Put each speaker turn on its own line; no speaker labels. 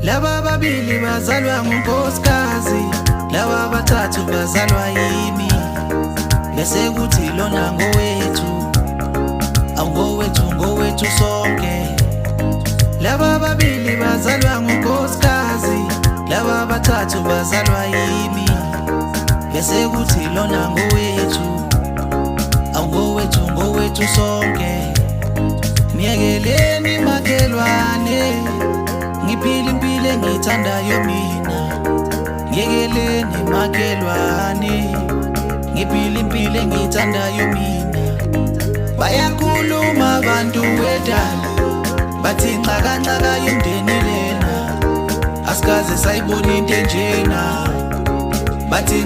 Laba babili bazalwa ngunkosikazi, laba bathathu bazalwa yimi, bese kuthi lona ngowethu, awungowethu ngowethu sonke. Laba babili bazalwa ngunkosikazi, laba bathathu bazalwa yimi, bese kuthi lona ngowethu, awungowethu ngowethu sonke. Miyekeleni makhelwane, ngiphile impilo engiyithandayo mina. Ngiyekeleni makhelwane, ngiphile impilo engiyithandayo mina. Bayakhuluma abantu wedala, bathi nxakanxaka yomndeni lena, asikaze sayibona into enjena. Bathi